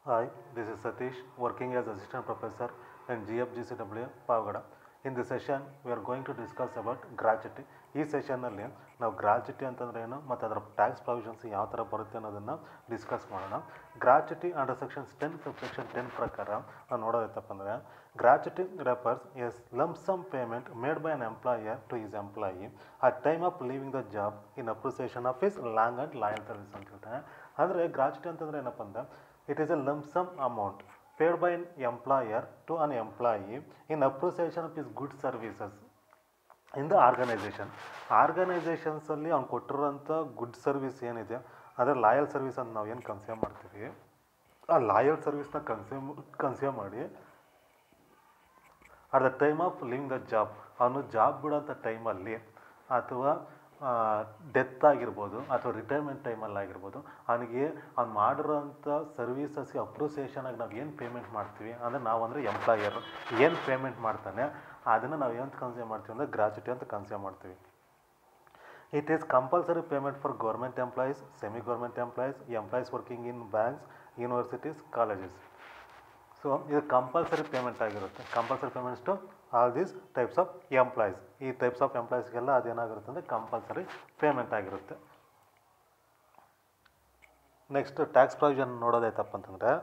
Hi, this is Satish working as assistant professor in GFGCW Pavagada. In this session, we are going to discuss about gratuity. ಈ ಸೆಷನ್ನಲ್ಲಿ ನಾವು gratuity ಅಂತಂದ್ರೆ ಏನು ಮತ್ತು ಅದರ tax provisions ಯಾವ ಥರ ಬರುತ್ತೆ ಅನ್ನೋದನ್ನು ಡಿಸ್ಕಸ್ ಮಾಡೋಣ. ಗ್ರಾಚ್ಯುಟಿ ಅಂಡರ್ ಸೆಕ್ಷನ್ಸ್ 10 ಸಬ್ಸೆಕ್ಷನ್ 10 ಪ್ರಕಾರ ನಾವು ನೋಡೋದೈತಪ್ಪ ಅಂದರೆ gratuity refers as lump sum payment made by an employer to his employee at time of leaving the job in appreciation of his long and loyal service ಅಂತ ಹೇಳ್ತಾರೆ. ಅಂದರೆ gratuity ಅಂತಂದರೆ ಏನಪ್ಪ ಅಂದರೆ it is a lump sum amount paid by an employer to an employee in appreciation of his good services in the organization. ಆರ್ಗನೈಸೇಷನ್ಸಲ್ಲಿ ಅವ್ನು ಕೊಟ್ಟಿರೋಂಥ good service ಏನಿದೆ ಅದರ loyal service ಅಂತ ನಾವು ಏನು ಕನ್ಸ್ಯೂಮ್ ಮಾಡ್ತೀವಿ, ಆ ಲಾಯಲ್ ಸರ್ವಿಸ್ನ ಕನ್ಸ್ಯೂಮ್ ಮಾಡಿ at the time of living the job, ಅವನು ಜಾಬ್ ಬಿಡೋಂಥ ಟೈಮಲ್ಲಿ ಅಥವಾ ಡೆತ್ ಆಗಿರ್ಬೋದು ಅಥವಾ ರಿಟೈರ್ಮೆಂಟ್ ಟೈಮಲ್ಲಿ ಆಗಿರ್ಬೋದು, ಅವನಿಗೆ ಅವ್ನು ಮಾಡಿರೋಂಥ ಸರ್ವೀಸಸ್ಗೆ ಅಪ್ರಿಸಿಯೇಷನಾಗಿ ನಾವು ಏನು ಪೇಮೆಂಟ್ ಮಾಡ್ತೀವಿ ಅಂದರೆ ನಾವು ಅಂದರೆ ಎಂಪ್ಲಾಯರ್ ಏನು ಪೇಮೆಂಟ್ ಮಾಡ್ತಾನೆ ಅದನ್ನು ನಾವು ಏನು ಕನ್ಸ್ಯೂಮ್ ಮಾಡ್ತೀವಿ ಅಂದರೆ ಗ್ರಾಚ್ಯುಟಿ ಅಂತ ಕನ್ಸ್ಯೂಮ್ ಮಾಡ್ತೀವಿ. It is compulsory payment for government employees, semi government employees, employees working in banks, universities, colleges. So ಇದು ಕಂಪಲ್ಸರಿ ಪೇಮೆಂಟ್ ಆಗಿರುತ್ತೆ. Compulsory payments to all these types of employees. ಈ ಟೈಪ್ಸ್ ಆಫ್ ಎಂಪ್ಲಾಯೀಸ್ಗೆಲ್ಲ ಅದೇನಾಗಿರುತ್ತೆ ಅಂದರೆ compulsory payment ಆಗಿರುತ್ತೆ. Next tax provision ನೋಡೋದಾಯ್ತಪ್ಪ ಅಂತಂದರೆ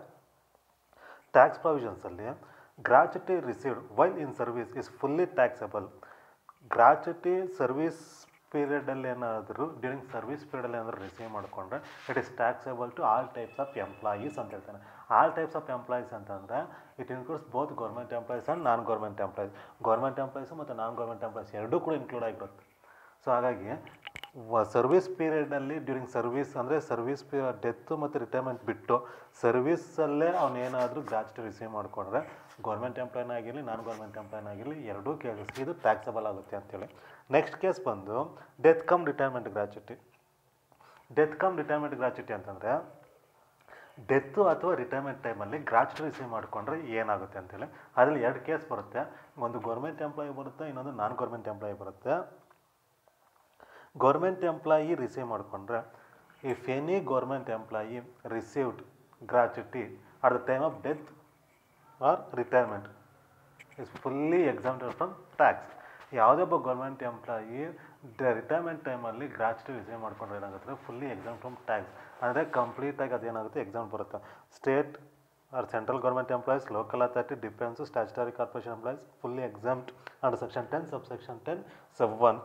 tax ಪ್ರಾವಿಷನ್ಸಲ್ಲಿ gratuity received while in service is fully taxable. Gratuity service ಪೀರಿಯಡಲ್ಲಿ ಏನಾದರೂ ಡ್ಯೂರಿಂಗ್ ಸರ್ವಿಸ್ ಪೀರಿಯಡಲ್ಲಿ ಏನಾದರೂ ರಿಸೀವ್ ಮಾಡಿಕೊಂಡ್ರೆ it is taxable to all types of employees ಅಂತ ಹೇಳ್ತಾನೆ. ಆಲ್ ಟೈಪ್ಸ್ ಆಫ್ ಎಂಪ್ಲಾಯೀಸ್ ಅಂತಂದರೆ it includes both government employees and non government employees. Government employees ಮತ್ತು non government employees ಎರಡೂ ಕೂಡ ಇನ್ಕ್ಲೂಡ್ ಆಗಿರುತ್ತೆ. ಸೊ ಹಾಗಾಗಿ ಸರ್ವಿಸ್ ಪೀರಿಯಡಲ್ಲಿ ಡ್ಯೂರಿಂಗ್ ಸರ್ವಿಸ್ ಅಂದರೆ service ಡೆತ್ತು ಮತ್ತು ರಿಟೈರ್ಮೆಂಟ್ ಬಿಟ್ಟು ಸರ್ವಿಸಲ್ಲೇ ಅವನೇನಾದರೂ ಗ್ರಾಚ್ಯುಟಿ ರಿಸೀವ್ ಮಾಡಿಕೊಂಡ್ರೆ ಗೌರ್ಮೆಂಟ್ ಎಂಪ್ಲಾಯ್ನ ಆಗಿರಲಿ ನಾನ್ ಗೌರ್ಮೆಂಟ್ ಎಂಪ್ಲಾಯ್ನ ಆಗಿರಲಿ ಎರಡೂ ಕೇಸಸ್ ಇದು ಟ್ಯಾಕ್ಸಬಲ್ ಆಗುತ್ತೆ ಅಂತೇಳಿ. ನೆಕ್ಸ್ಟ್ ಕೇಸ್ ಬಂದು death come retirement gratuity. Death come retirement gratuity ಅಂತಂದರೆ ಡೆತ್ತು ಅಥವಾ ರಿಟೈರ್ಮೆಂಟ್ ಟೈಮಲ್ಲಿ ಗ್ರಾಚ್ಯುಟಿ ರಿಸೀವ್ ಮಾಡಿಕೊಂಡ್ರೆ ಏನಾಗುತ್ತೆ ಅಂತೇಳಿ ಅದರಲ್ಲಿ ಎರಡು ಕೇಸ್ ಬರುತ್ತೆ. ಒಂದು ಗೌರ್ಮೆಂಟ್ ಎಂಪ್ಲಾಯಿ ಬರುತ್ತೆ, ಇನ್ನೊಂದು ನಾನ್ ಗೌರ್ಮೆಂಟ್ ಎಂಪ್ಲಾಯಿ ಬರುತ್ತೆ. ಗೌರ್ಮೆಂಟ್ ಎಂಪ್ಲಾಯಿ ರಿಸೀವ್ ಮಾಡಿಕೊಂಡ್ರೆ if any government employee received gratuity at the time of death or retirement is fully exempted from tax. ಯಾವುದೇ ಒಬ್ಬ ಗೌರ್ಮೆಂಟ್ ಎಂಪ್ಲಾಯಿ ರಿಟೈರ್ಮೆಂಟ್ ಟೈಮಲ್ಲಿ ಗ್ರಾಚ್ಯುಟಿ ರಿಸೀವ್ ಮಾಡ್ಕೊಂಡ್ರೆ ಏನಾಗುತ್ತೆ fully exam from tax. ಅಂದರೆ ಕಂಪ್ಲೀಟಾಗಿ ಅದೇನಾಗುತ್ತೆ ಎಕ್ಸಾಮ್ ಬರುತ್ತೆ. State or central government employees, local authority, defence, statutory corporation employees fully exempted under section 10 subsection 10 sub 1.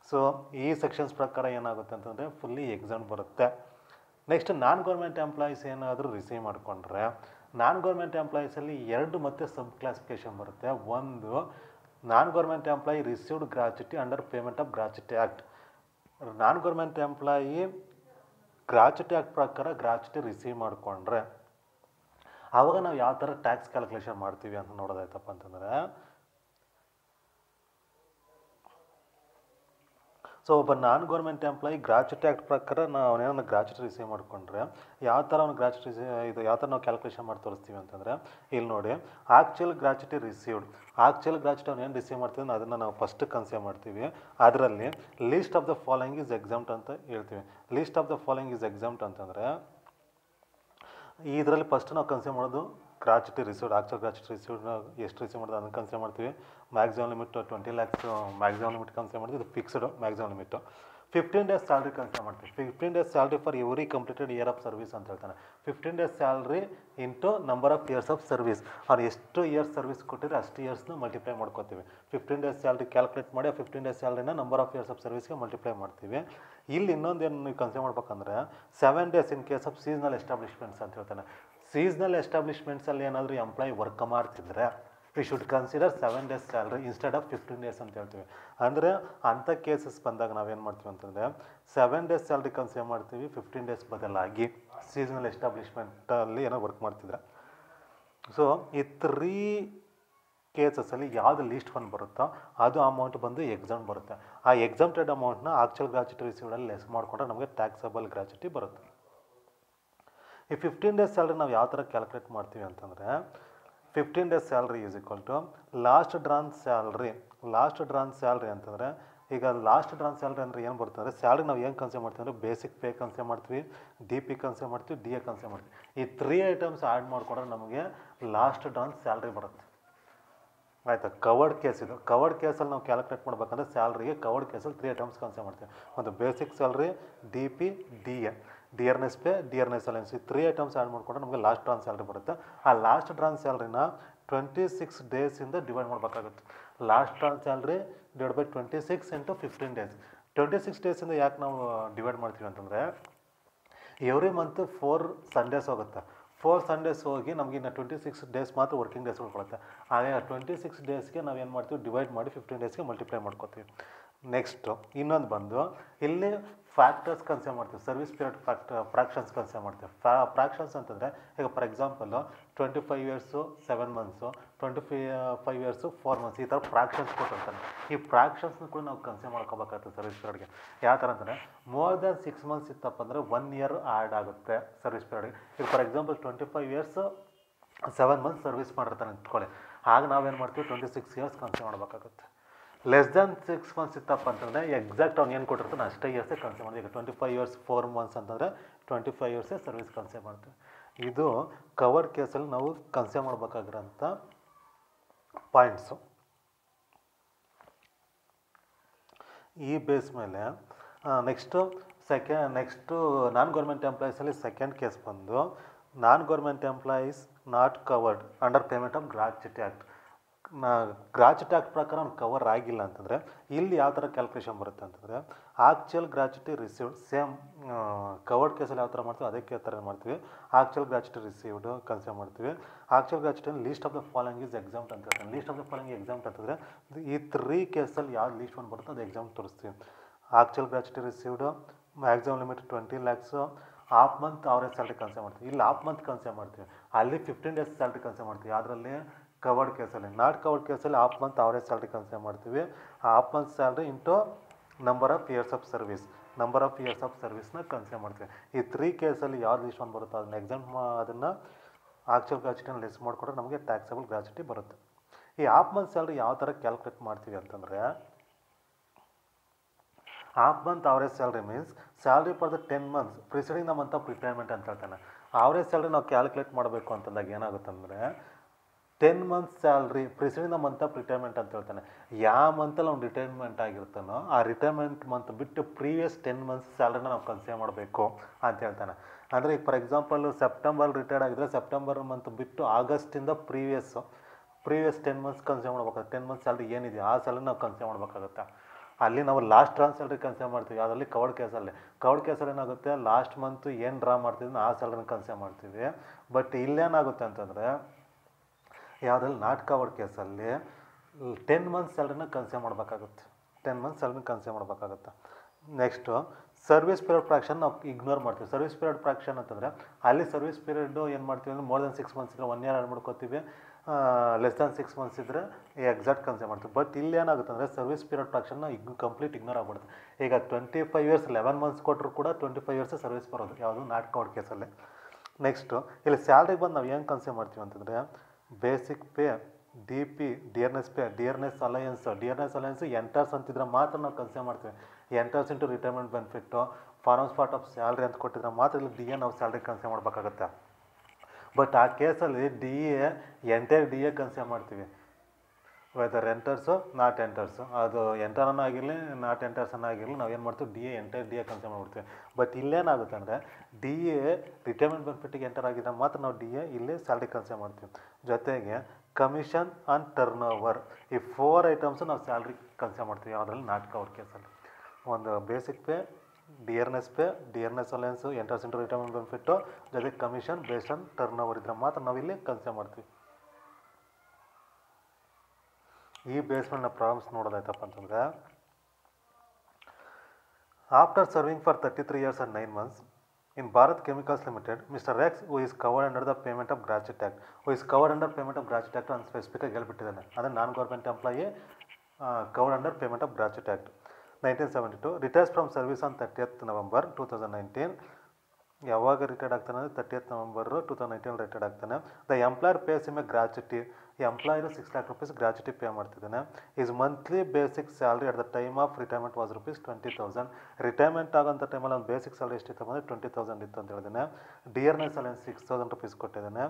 So ಈ ಸೆಕ್ಷನ್ಸ್ ಪ್ರಕಾರ ಏನಾಗುತ್ತೆ ಅಂತಂದರೆ ಫುಲ್ಲಿ ಎಕ್ಸಾಮ್ ಬರುತ್ತೆ. ನೆಕ್ಸ್ಟ್ ನಾನ್ ಗೌರ್ಮೆಂಟ್ ಎಂಪ್ಲಾಯೀಸ್ ಏನಾದರೂ ರಿಸೀವ್ ಮಾಡಿಕೊಂಡ್ರೆ ನಾನ್ ಗೌರ್ಮೆಂಟ್ ಎಂಪ್ಲಾಯೀಸಲ್ಲಿ ಎರಡು ಮತ್ತೆ ಸಬ್ ಕ್ಲಾಸಿಫಿಕೇಷನ್ ಬರುತ್ತೆ. ಒಂದು non government employee received gratuity under payment of gratuity act. Non government employee gratuity act ಪ್ರಕಾರ ಗ್ರಾಚ್ಯುಟಿ ರಿಸೀವ್ ಮಾಡಿಕೊಂಡ್ರೆ ಆವಾಗ ನಾವು ಯಾವ ಥರ ಟ್ಯಾಕ್ಸ್ ಕ್ಯಾಲ್ಕುಲೇಷನ್ ಮಾಡ್ತೀವಿ ಅಂತ ನೋಡೋದಾಯ್ತಪ್ಪ ಅಂತಂದರೆ ಸೊ ಒಬ್ಬ ನಾನ್ ಗೌರ್ಮೆಂಟ್ ಎಂಪ್ಲಾಯಿ ಗ್ರಾಚ್ಯುಟಿ ಆ್ಯಕ್ಟ್ ಪ್ರಕಾರ ನಾವು ಅವನೇನೋ ಗ್ರಾಚ್ಯುಟಿ ರಿಸೀವ್ ಮಾಡಿಕೊಂಡ್ರೆ ಯಾವ ಥರ ಅವ್ನು ಗ್ರಾಚ್ಯುಟಿ ಇದು ಯಾವ ಥರ ನಾವು ಕ್ಯಾಲ್ಕುಲೇಷನ್ ಮಾಡಿ ತೋರಿಸ್ತೀವಿ ಅಂತಂದರೆ ಇಲ್ಲಿ ನೋಡಿ actual gratuity received. Actual gratuity ಅವ್ನು ಏನು ರಿಸೀವ್ ಮಾಡ್ತೀವಿ ಅದನ್ನು ನಾವು ಫಸ್ಟ್ ಕನ್ಸಿಡರ್ ಮಾಡ್ತೀವಿ. ಅದರಲ್ಲಿ least of the following is exempt ಅಂತ ಹೇಳ್ತೀವಿ. Least of the following is exempt ಅಂತಂದರೆ ಇದರಲ್ಲಿ ಫಸ್ಟ್ ನಾವು ಕನ್ಸಿಡರ್ ಮಾಡೋದು gratuity received. Actual gratuity received ಎಷ್ಟು ರಿಸೀವ್ ಮಾಡೋದು ಅದನ್ನು ಕನ್ಸಿಡರ್ ಮಾಡ್ತೀವಿ. Maximum limit 20 lakhs maximum limit consider ಮಾಡ್ತೀವಿ. ಇದು fixed maximum limit. 15 days salary consider ಮಾಡ್ತೀವಿ. 15 days salary for every completed year of service ಅಂತ ಹೇಳ್ತಾನೆ. 15 days salary into number of years of service. ಅವ್ರು ಎಷ್ಟು ಇಯರ್ಸ್ ಸರ್ವಿಸ್ ಕೊಟ್ಟಿದ್ರೆ ಅಷ್ಟು ಇಯರ್ಸ್ನ ಮಲ್ಟಿಪ್ಲೈ ಮಾಡ್ಕೋತೀವಿ. 15 days ಸ್ಯಾಲ್ರಿ ಕ್ಯಾಲ್ಕುಲೇಟ್ ಮಾಡಿ ಆ 15 days ಸ್ಯಾಲ್ರಿನ ನಂಬರ್ ಆಫ್ ಇಯರ್ಸ್ ಆಫ್ ಸರ್ವಿಸ್ಗೆ ಮಲ್ಟಿಪ್ಲೈ ಮಾಡ್ತೀವಿ. ಇಲ್ಲಿ ಇನ್ನೊಂದೇನು ನೀವು ಕನ್ಸಿಡರ್ ಮಾಡ್ಬೇಕಂದ್ರೆ 7 days in case of seasonal establishments ಅಂತ ಹೇಳ್ತಾನೆ. ಸೀಸ್ನಲ್ ಎಸ್ಟಾಬ್ಲಿಷ್ಮೆಂಟ್ಸಲ್ಲಿ ಏನಾದರೂ ಎಂಪ್ಲಾಯಿ ವರ್ಕ್ ಮಾಡ್ತಿದ್ರೆ we should consider 7 days salary instead of 15 days ಅಂತ ಹೇಳ್ತೀವಿ. ಅಂದರೆ ಅಂಥ ಕೇಸಸ್ ಬಂದಾಗ ನಾವೇನು ಮಾಡ್ತೀವಿ ಅಂತಂದರೆ 7 days ಸ್ಯಾಲ್ರಿ ಕನ್ಸಿಡರ್ ಮಾಡ್ತೀವಿ. 15 days ಬದಲಾಗಿ ಸೀಸನಲ್ ಎಸ್ಟಾಬ್ಲಿಷ್ಮೆಂಟಲ್ಲಿ ಏನೋ ವರ್ಕ್ ಮಾಡ್ತಿದ್ರೆ. ಸೊ ಈ 3 ಕೇಸಸಲ್ಲಿ ಯಾವುದು ಲೀಸ್ಟ್ ಒನ್ ಬರುತ್ತೋ ಅದು ಅಮೌಂಟ್ ಬಂದು ಎಕ್ಸಾಮ್ ಬರುತ್ತೆ. ಆ ಎಕ್ಸಾಮ್ಟೆಡ್ ಅಮೌಂಟ್ನ ಆ್ಯಕ್ಚುಯಲ್ ಗ್ರಾಚ್ಯುಟಿ ರಿಸೀವ್ಡಲ್ಲಿ ಲೆಸ್ ಮಾಡಿಕೊಂಡ್ರೆ ನಮಗೆ ಟ್ಯಾಕ್ಸಬಲ್ ಗ್ರಾಚ್ಯುಟಿ ಬರುತ್ತೆ. ಈ 15 days ಸ್ಯಾಲ್ರಿ ನಾವು ಯಾವ ಥರ ಕ್ಯಾಲ್ಕುಲೇಟ್ ಮಾಡ್ತೀವಿ ಅಂತಂದರೆ 15 days salary is equal to last drawn salary. Last drawn salary ಅಂತಂದರೆ ಈಗ ಲಾಸ್ಟ್ ಡ್ರಾನ್ ಸ್ಯಾಲ್ರಿ ಅಂದರೆ ಏನು ಬರುತ್ತೆ ಅಂದರೆ ಸ್ಯಾಲ್ರಿ ನಾವು ಏನು ಕನ್ಸಿಡರ್ ಮಾಡ್ತೀವಿ ಅಂದರೆ ಬೇಸಿಕ್ ಪೇ ಕನ್ಸಿಡರ್ ಮಾಡ್ತೀವಿ, ಡಿ ಪಿ ಕನ್ಸಿಡರ್ ಮಾಡ್ತೀವಿ, ಡಿ ಎ ಕನ್ಸಿಡರ್ ಮಾಡ್ತೀವಿ. ಈ 3 ಐಟಮ್ಸ್ ಆ್ಯಡ್ ಮಾಡಿಕೊಂಡ್ರೆ ನಮಗೆ ಲಾಸ್ಟ್ ಡ್ರಾನ್ ಸ್ಯಾಲ್ರಿ ಬರುತ್ತೆ. ಆಯಿತಾ? ಕವರ್ಡ್ ಕೇಸ್ ಇದು. ಕವರ್ಡ್ ಕೇಸಲ್ಲಿ ನಾವು ಕ್ಯಾಲ್ಕುಲೇಟ್ ಮಾಡಬೇಕಂದ್ರೆ ಸ್ಯಾಲ್ರಿಗೆ ಕವರ್ಡ್ ಕೇಸಲ್ಲಿ 3 ಐಟಮ್ಸ್ ಕನ್ಸಿಡರ್ ಮಾಡ್ತೀವಿ. ಒಂದು basic salary, D P, D A, dearness pay, dearness allowance. ಈ 3 ಐಟಮ್ಸ್ ಆ್ಯಡ್ ಮಾಡಿಕೊಂಡ್ರೆ ನಮಗೆ ಲಾಸ್ಟ್ ಡ್ರಾನ್ ಸ್ಯಾಲ್ರಿ ಬರುತ್ತೆ. ಆ ಲಾಸ್ಟ್ ಡ್ರಾನ್ ಸ್ಯಾಲ್ರಿನ 26 ಡೇಸಿಂದ ಡಿವೈಡ್ ಮಾಡಬೇಕಾಗುತ್ತೆ. Last drawn salary divide by 26 into 15 days. 26 ಡೇಸಿಂದ ಯಾಕೆ ನಾವು ಡಿವೈಡ್ ಮಾಡ್ತೀವಿ ಅಂತಂದರೆ ಎವ್ರಿ ಮಂತ್ 4 ಸಂಡೇಸ್ ಹೋಗುತ್ತೆ. 4 ಸಂಡೇಸ್ ಹೋಗಿ ನಮಗೆ ಇನ್ನು 26 ಡೇಸ್ ಮಾತ್ರ ವರ್ಕಿಂಗ್ ಡೇಸ್ ಉಳ್ಕೊಳುತ್ತೆ. ಹಾಗೆ 26 ಡೇಸ್ಗೆ ನಾವು ಏನು ಮಾಡ್ತೀವಿ, ಡಿವೈಡ್ ಮಾಡಿ 15 ಡೇಸ್ಗೆ ಮಲ್ಟಿಪ್ಲೈ ಮಾಡ್ಕೋತೀವಿ. ನೆಕ್ಸ್ಟು ಇನ್ನೊಂದು ಬಂದು ಇಲ್ಲಿ ಫ್ಯಾಕ್ಟರ್ಸ್ ಕನ್ಸಿಡರ್ ಮಾಡ್ತೀವಿ. ಸರ್ವಿಸ್ ಪೀರಿಯಡ್ ಫ್ರಾಕ್ಷನ್ಸ್ ಕನ್ಸಿಡರ್ ಮಾಡ್ತೀವಿ. ಫ್ರಾಕ್ಷನ್ಸ್ ಅಂತಂದರೆ ಈಗ for example 25 years 7 months, 25 years 4 months, ಈ ಥರ ಫ್ರಾಕ್ಷನ್ಸ್ ಕೊಟ್ಟಿರ್ತಾರೆ. ಈ ಫ್ರಾಕ್ಷನ್ಸ್ನ ಕೂಡ ನಾವು ಕನ್ಸಿಡರ್ ಮಾಡ್ಕೋಬೇಕಾಗ್ತದೆ ಸರ್ವಿಸ್ ಪೀರಿಯಡ್ಗೆ. ಯಾವ ಥರ ಅಂತಂದರೆ ಮೋರ್ ದ್ಯಾನ್ 6 ಮಂತ್ಸ್ ಇತ್ತಪ್ಪ ಅಂದರೆ 1 ಇಯರ್ ಆ್ಯಡ್ ಆಗುತ್ತೆ ಸರ್ವಿಸ್ ಪೀರಿಯಡ್ಗೆ. ಈಗ for example 25 years 7 months service ಮಾಡಿರ್ತಾನೆ ಇಟ್ಕೊಳ್ಳಿ. ಆಗ ನಾವೇನು ಮಾಡ್ತೀವಿ 26 ಇಯರ್ಸ್ ಕನ್ಸಿಡರ್ ಮಾಡಬೇಕಾಗುತ್ತೆ. ಲೆಸ್ ದ್ಯಾನ್ 6 ಮಂತ್ಸ್ ಇತ್ತಪ್ಪ ಅಂತಂದರೆ ಎಕ್ಸಾಕ್ಟ್ ಅವ್ನು ಏನು ಕೊಟ್ಟಿರ್ತಾನೆ ಅಷ್ಟೇ ಇಯರ್ಸೇ ಕನ್ಸಿಡರ್ ಮಾಡ್ತೀವಿ. ಈಗ 25 ಇಯರ್ಸ್ 4 ಮಂತ್ಸ್ ಅಂತಂದರೆ 25 ಇಯರ್ಸೇ ಸರ್ವಿಸ್ ಕನ್ಸಿಡರ್ ಮಾಡ್ತೀವಿ. ಇದು ಕವರ್ಡ್ ಕೇಸಲ್ಲಿ ನಾವು ಕನ್ಸಿಡರ್ ಮಾಡಬೇಕಾಗಿರೋಂಥ ಪಾಯಿಂಟ್ಸು. ಈ ಬೇಸ್ ಮೇಲೆ ನೆಕ್ಸ್ಟು ನಾನ್ ಗೌರ್ಮೆಂಟ್ ಎಂಪ್ಲಾಯೀಸಲ್ಲಿ ಸೆಕೆಂಡ್ ಕೇಸ್ ಬಂದು non government employees not covered under payment of gratuity act. Gratuity act ಪ್ರಕಾರ ಅವ್ನು ಕವರ್ ಆಗಿಲ್ಲ ಅಂತಂದರೆ ಇಲ್ಲಿ ಯಾವ ಥರ ಕ್ಯಾಲ್ಕುಲೇಷನ್ ಬರುತ್ತೆ ಅಂತಂದರೆ actual gratuity received same covered ಕೇಸಲ್ಲಿ ಯಾವ ಥರ ಮಾಡ್ತೀವಿ ಅದಕ್ಕೆ ಥರ ಮಾಡ್ತೀವಿ. ಆಕ್ಚುಯಲ್ ಗ್ರಾಚ್ಯುಟಿ ರಿಸೀವ್ಡ್ ಕನ್ಸಿಡರ್ ಮಾಡ್ತೀವಿ. Actual gratuity least of the following is exempt ಅಂತ ಹೇಳ್ತಾರೆ. Least of the following exempt ಅಂತಂದರೆ ಈ 3 ಕೇಸಲ್ಲಿ ಯಾವ್ದು ಲೀಸ್ಟ್ ಒಂದು ಬರುತ್ತೆ ಅದು ಎಕ್ಸಾಮ್ ತೋರಿಸ್ತೀವಿ. Actual gratuity received, maximum limit 20 lakhs, half month average salary consider ಮಾಡ್ತೀವಿ. ಇಲ್ಲಿ ಹಾಫ್ ಮಂತ್ ಕನ್ಸಿಡರ್ ಮಾಡ್ತೀವಿ. ಅಲ್ಲಿ 15 ಡೇಸ್ ಸ್ಯಾಲ್ರಿ ಕನ್ಸಿಡರ್ ಮಾಡ್ತೀವಿ. ಅದರಲ್ಲಿ ಕವರ್ಡ್ ಕೇಸಲ್ಲಿ. ನಾಟ್ ಕವರ್ಡ್ ಕೇಸಲ್ಲಿ half month average salary consider ಮಾಡ್ತೀವಿ. ಆ half month salary into number of years of ಸರ್ವಿಸ್ನ ಕನ್ಸಿಡರ್ ಮಾಡ್ತೀವಿ. ಈ 3 ಕೇಸಲ್ಲಿ ಯಾವ್ದು ಲೀಸ್ಟ್ ಒಂದು ಬರುತ್ತೋ ಅದನ್ನ ಅದನ್ನು ಆಕ್ಚುಯಲ್ ಗ್ರಾಚ್ಯುಟಿನ ಲೆಸ್ ಮಾಡಿಕೊಂಡ್ರೆ ನಮಗೆ ಟ್ಯಾಕ್ಸಬಲ್ ಗ್ರಾಚ್ಯುಟಿ ಬರುತ್ತೆ. ಈ ಹಾಫ್ ಮಂತ್ ಸ್ಯಾಲ್ರಿ ಯಾವ ಥರ ಕ್ಯಾಲ್ಕುಲೇಟ್ ಮಾಡ್ತೀವಿ ಅಂತಂದರೆ half month average salary means salary for the 10 months presiding the month of retirement ಅಂತ ಹೇಳ್ತಾನೆ. ಅವರೇಜ್ ಸ್ಯಾಲ್ರಿ ನಾವು ಕ್ಯಾಲ್ಕುಲೇಟ್ ಮಾಡಬೇಕು ಅಂತಂದಾಗ ಏನಾಗುತ್ತೆ ಅಂದರೆ 10 months salary presiding the month of retirement ಅಂತ ಹೇಳ್ತಾನೆ. ಯಾವ ಮಂತಲ್ಲಿ ಅವ್ನು ರಿಟೈರ್ಮೆಂಟ್ ಆಗಿರ್ತಾನೋ ಆ ರಿಟೈರ್ಮೆಂಟ್ ಮಂತ್ ಬಿಟ್ಟು ಪ್ರೀವಿಯಸ್ 10 months ಸ್ಯಾಲ್ರಿನ ನಾವು ಕನ್ಸಿಡರ್ ಮಾಡಬೇಕು ಅಂತ ಹೇಳ್ತಾನೆ. ಅಂದರೆ ಈಗ ಫಾರ್ ಎಕ್ಸಾಂಪಲ್ ಸೆಪ್ಟೆಂಬರ್ ರಿಟೈರ್ಡ್ ಆಗಿದ್ದರೆ ಸೆಪ್ಟೆಂಬರ್ ಮಂತ್ ಬಿಟ್ಟು ಆಗಸ್ಟಿಂದ ಪ್ರೀವಿಯಸ್ 10 months ಕನ್ಸಿಡರ್ ಮಾಡಬೇಕಾಗುತ್ತೆ. 10 months ಸ್ಯಾಲ್ರಿ ಏನಿದೆ ಆ ಸ್ಯಾಲ್ರಿ ನಾವು ಕನ್ಸಿಡರ್ ಮಾಡಬೇಕಾಗುತ್ತೆ. ಅಲ್ಲಿ ನಾವು ಲಾಸ್ಟ್ ಡ್ರಾ ಸ್ಯಾಲ್ರಿ ಕನ್ಸಿಡರ್ ಮಾಡ್ತೀವಿ. ಅದರಲ್ಲಿ ಕವರ್ಡ್ ಕೇಸಲ್ಲಿ ಏನಾಗುತ್ತೆ ಲಾಸ್ಟ್ ಮಂತ್ ಏನು ಡ್ರಾ ಮಾಡ್ತಿದ್ವಿ ಆ ಸ್ಯಾಲ್ರಿನ ಕನ್ಸಿಡರ್ ಮಾಡ್ತೀವಿ. ಬಟ್ ಇಲ್ಲೇನಾಗುತ್ತೆ ಅಂತಂದರೆ ಯಾವುದ್ರಲ್ಲಿ ನಾಟ್ ಕವರ್ಡ್ ಕೇಸಲ್ಲಿ 10 months ಸ್ಯಾಲ್ರಿನ ಕನ್ಸಿಡರ್ ಮಾಡಬೇಕಾಗುತ್ತೆ. 10 months ಸ್ಯಾಲ್ರಿನ ಕನ್ಸಿಡರ್ ಮಾಡಬೇಕಾಗುತ್ತೆ. ನೆಕ್ಸ್ಟು ಸರ್ವಿಸ್ ಪೀರಿಯಡ್ ಫ್ರಾಕ್ಷನ್ ನಾವು ಇಗ್ನೋರ್ ಮಾಡ್ತೀವಿ. ಸರ್ವಿಸ್ ಪೀರಿಯಡ್ ಫ್ರಾಕ್ಷನ್ ಅಂತಂದರೆ ಅಲ್ಲಿ ಸರ್ವಿಸ್ ಪೀರಿಯಡ್ಡು ಏನು ಮಾಡ್ತೀವಿ ಅಂದರೆ ಮೋರ್ ದೆನ್ 6 months ಇದ್ದರೆ 1 year ಆ್ಯಡ್ ಮಾಡ್ಕೋತೀವಿ. ಲೆಸ್ ದ್ಯಾನ್ 6 months ಇದ್ದರೆ ಎಕ್ಸಾಕ್ಟ್ ಕನ್ಸಿಡರ್ ಮಾಡ್ತೀವಿ. ಬಟ್ ಇಲ್ಲಿ ಏನಾಗುತ್ತೆ ಅಂದರೆ ಸರ್ವಿಸ್ ಪೀರಿಯಡ್ ಫ್ರಾಕ್ಷನ್ನ ಕಂಪ್ಲೀಟ್ ಇಗ್ನೋರ್ ಆಗ್ಬಿಡುತ್ತೆ. ಈಗ 25 years 11 months ಕೊಟ್ಟರು ಕೂಡ 25 years ಸರ್ವಿಸ್ ಬರೋದು ಯಾವುದು ನಾಟ್ ಕವರ್ಡ್ ಕೇಸಲ್ಲಿ. ನೆಕ್ಸ್ಟು ಇಲ್ಲಿ ಸ್ಯಾಲ್ರಿಗೆ ಬಂದು ನಾವು ಏನು ಕನ್ಸಿಡರ್ ಮಾಡ್ತೀವಿ ಅಂತಂದರೆ basic pay, D P, dearness pay, dearness allowance enters ಅಂತಿದ್ರೆ ಮಾತ್ರ ನಾವು ಕನ್ಸಿಡರ್ ಮಾಡ್ತೀವಿ. Enters into retirement benefit forms part of salary ಅಂತ ಕೊಟ್ಟಿದ್ರೆ ಮಾತ್ರ ಇಲ್ಲಿ ಡಿ ಎ ನಾವು ಸ್ಯಾಲ್ರಿ ಕನ್ಸಿಡರ್ ಮಾಡಬೇಕಾಗುತ್ತೆ. ಬಟ್ ಆ ಕೇಸಲ್ಲಿ ಎಂಟೈರ್ ಡಿ ಎ ಕನ್ಸಿಡರ್ ಮಾಡ್ತೀವಿ. ವೆದರ್ ಎಂಟರ್ಸು ನಾಟ್ ಎಂಟರ್ಸು ಅದು ಎಂಟರನ್ನು ಆಗಿರಲಿ ನಾಟ್ ಎಂಟರ್ಸನ್ನು ಆಗಿರಲಿ ನಾವು ಏನು ಮಾಡ್ತೀವಿ ಎಂಟೈರ್ ಡಿ ಎ ಕನ್ಸಿಡರ್ ಮಾಡ್ಬಿಡ್ತೀವಿ. ಬಟ್ ಇಲ್ಲೇನಾಗುತ್ತೆ ಅಂದರೆ ಡಿ ಎ ರಿಟೈರ್ಮೆಂಟ್ ಬೆನಿಫಿಟ್ಟಿಗೆ ಎಂಟರ್ ಆಗಿದ್ರೆ ಮಾತ್ರ ನಾವು ಡಿ ಎ ಇಲ್ಲಿ ಸ್ಯಾಲ್ರಿ ಕನ್ಸಿಡರ್ ಮಾಡ್ತೀವಿ. ಜೊತೆಗೆ ಕಮಿಷನ್ ಆನ್ ಟರ್ನ್ ಓವರ್ ಈ 4 ಐಟಮ್ಸು ನಾವು ಸ್ಯಾಲ್ರಿ ಕನ್ಸಿಡರ್ ಮಾಡ್ತೀವಿ. ಯಾವುದ್ರಲ್ಲಿ ನಾಟ್ ಕವರ್ಡ್ ಕೇಸಲ್ಲಿ ಒಂದು basic pay, dearness allowance, enters into retirement benefit, ಜೊತೆಗೆ commission based on turnover ಇದ್ರೆ ಮಾತ್ರ ನಾವು ಇಲ್ಲಿ ಕನ್ಸಿಡರ್ ಮಾಡ್ತೀವಿ. ಈ ಬೇಸ್ ಮೇಲೆ ನಾವು ಪ್ರಾಬ್ಲಮ್ಸ್ ನೋಡೋದಾಯ್ತಪ್ಪ ಅಂತಂದರೆ after serving for 33 years and 9 months in Bharat Chemicals Limited, Mr. Rex, who is covered under the payment of gratuity act, ಅಂತ ಸ್ಪೆಸಿಫಿಕಾಗಿ ಹೇಳ್ಬಿಟ್ಟಿದ್ದಾನೆ. ಅಂದರೆ non government employee covered under payment of gratuity act. 1972 retires from service on 30th November 2019. ಯಾವಾಗ retired ಆಗ್ತಾನೆ ಅಂದರೆ 30th November 2019 retired ಆಗ್ತಾನೆ. The employer pays him a gratuity. Employer 6 lakh rupees gratuity pay ಮಾಡ್ತಿದ್ದಾನೆ. Is monthly basic salary at the time of retirement was ₹20,000. Retirement ಆಗೋಂಥ ಟೈಮಲ್ಲಿ ಅವ್ನು basic salary ಎಷ್ಟಿತ್ತು ಅಂದರೆ 20,000 ಇತ್ತು ಅಂತ ಹೇಳಿದ್ದಾನೆ. ಡಿಯರ್ನೆಸ್ ಅಲೈನ್ಸ್ ₹6,000 ಕೊಟ್ಟಿದ್ದಾನೆ.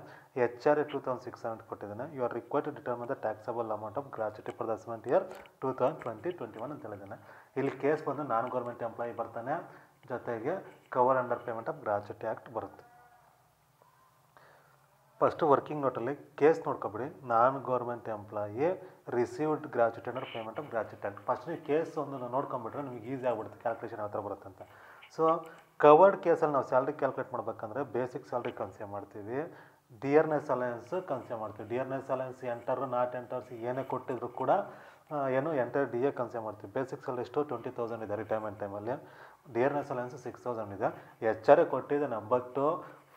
HRA 2,600 ಕೊಟ್ಟಿದ್ದಾನೆ. You are required to determine the taxable amount of gratuity for the assessment year 2020-21 ಅಂತ ಹೇಳಿದ್ದಾನೆ. ಇಲ್ಲಿ ಕೇಸ್ ಬಂದು ನಾನ್ ಗೌರ್ಮೆಂಟ್ ಎಂಪ್ಲಾಯಿ ಬರ್ತಾನೆ, ಜೊತೆಗೆ cover under payment of gratuity act ಬರುತ್ತೆ. ಫಸ್ಟು ವರ್ಕಿಂಗ್ ನೋಟಲ್ಲಿ ಕೇಸ್ ನೋಡ್ಕೊಬಿಡಿ. Non government employee received gratuity under payment of gratuity act. First ನೀವು ಕೇಸ್ ಒಂದು ನೋಡ್ಕೊಂಬಿಟ್ರೆ ನಿಮ್ಗೆ ಈಸಿ ಆಗ್ಬಿಡುತ್ತೆ ಕ್ಯಾಲ್ಕುಲೇಷನ್ ಯಾವ ಥರ ಬರುತ್ತೆ ಅಂತ. ಸೊ ಕವರ್ಡ್ ಕೇಸಲ್ಲಿ ನಾವು ಸ್ಯಾಲ್ರಿ ಕ್ಯಾಲ್ಕುಲೇಟ್ ಮಾಡ್ಬೇಕಂದ್ರೆ ಬೇಸಿಕ್ ಸ್ಯಾಲ್ರಿ ಕನ್ಸಿಡರ್ ಮಾಡ್ತೀವಿ, ಡಿಯರ್ನೆಸ್ ಅಲೈನ್ಸ್ ಕನ್ಸಿಡರ್ ಮಾಡ್ತೀವಿ. Dearness allowance enter not enters ಏನೇ ಕೊಟ್ಟಿದ್ರು ಕೂಡ ಎಂಟರ್ DA ಕನ್ಸಿಡರ್ ಮಾಡ್ತೀವಿ. ಬೇಸಿಕ್ ಸ್ಯಾಲ್ರಿ ಎಷ್ಟು 20,000 ಇದೆ ರಿಟೈರ್ಮೆಂಟ್ ಟೈಮಲ್ಲಿ. ಡಿಯರ್ನೆಸ್ ಅಲೈನ್ಸ್ 6,000 ಇದೆ. HRA ಕೊಟ್ಟಿದ್ದಾನೆ, ಬಟ್